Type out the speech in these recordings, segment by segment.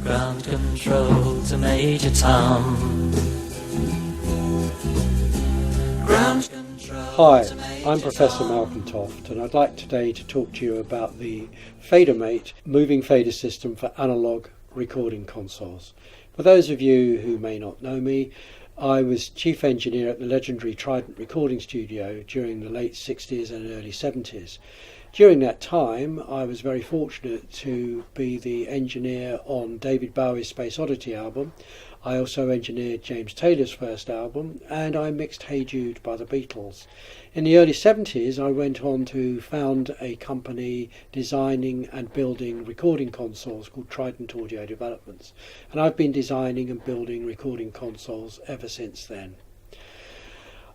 Ground control to Major Tom. Ground control. Hi, I'm Professor Malcolm Toft, and I'd like today to talk to you about the FaderMate moving fader system for analog recording consoles. For those of you who may not know me, I was chief engineer at the legendary Trident recording studio during the late 60s and early 70s. During that time, I was very fortunate to be the engineer on David Bowie's Space Oddity album. I also engineered James Taylor's first album, and I mixed Hey Jude by the Beatles. In the early 70s, I went on to found a company designing and building recording consoles called Trident Audio Developments, and I've been designing and building recording consoles ever since then.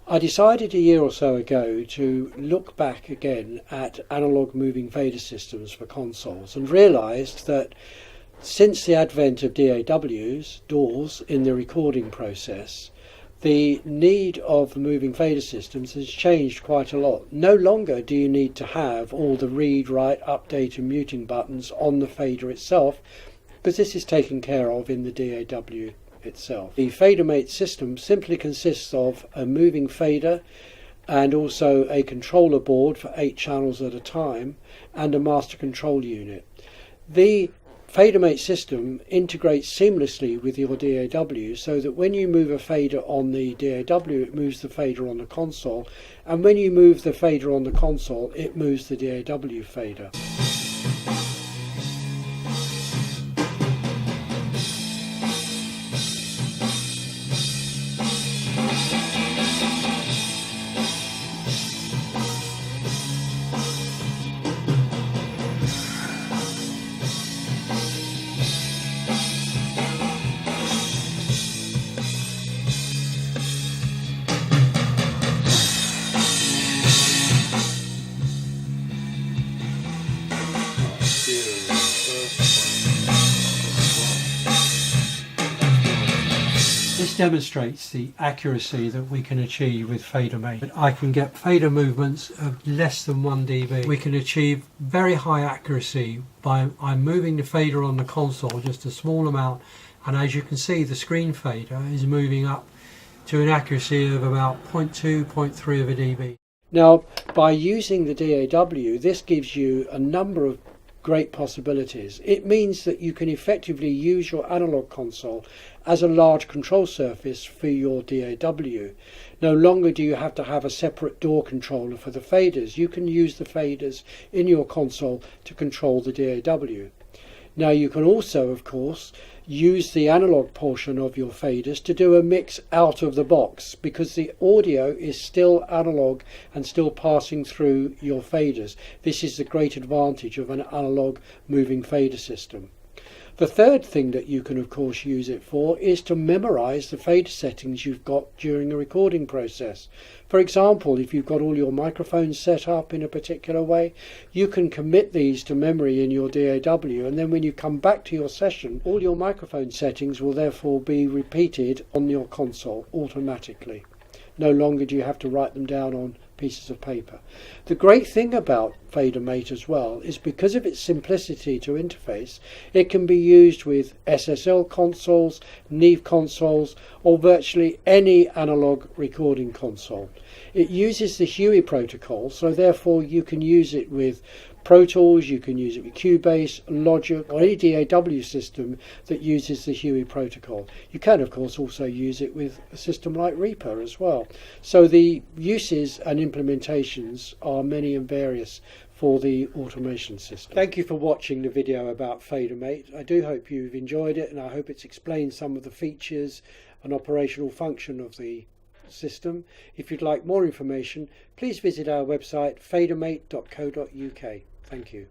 I decided a year or so ago to look back again at analog moving fader systems for consoles and realised that since the advent of DAWs in the recording process, the need of moving fader systems has changed quite a lot. No longer do you need to have all the read, write, update and muting buttons on the fader itself, because this is taken care of in the DAW itself. The FaderMate system simply consists of a moving fader and also a controller board for 8 channels at a time and a master control unit. The FaderMate system integrates seamlessly with your DAW so that when you move a fader on the DAW, it moves the fader on the console, and when you move the fader on the console, it moves the DAW fader. This demonstrates the accuracy that we can achieve with FaderMate. I can get fader movements of less than 1 dB. We can achieve very high accuracy by I'm moving the fader on the console just a small amount, and as you can see the screen fader is moving up to an accuracy of about 0.2, 0.3 of a dB. Now, by using the DAW, this gives you a number of great possibilities. It means that you can effectively use your analog console as a large control surface for your DAW. No longer do you have to have a separate DAW controller for the faders. You can use the faders in your console to control the DAW. Now you can also, of course, use the analog portion of your faders to do a mix out of the box, because the audio is still analog and still passing through your faders. This is the great advantage of an analog moving fader system. The third thing that you can of course use it for is to memorize the fader settings you've got during the recording process. For example, if you've got all your microphones set up in a particular way, you can commit these to memory in your DAW, and then when you come back to your session, all your microphone settings will therefore be repeated on your console automatically. No longer do you have to write them down on pieces of paper. The great thing about FaderMate as well is because of its simplicity to interface, it can be used with SSL consoles, Neve consoles, or virtually any analog recording console. It uses the HUI protocol, so therefore you can use it with Pro Tools, you can use it with Cubase, Logic, or any DAW system that uses the HUI protocol. You can of course also use it with a system like Reaper as well. So the uses and implementations are many and various for the automation system. Thank you for watching the video about FaderMate. I do hope you've enjoyed it, and I hope it's explained some of the features and operational function of the system. If you'd like more information, please visit our website fadermate.co.uk. Thank you.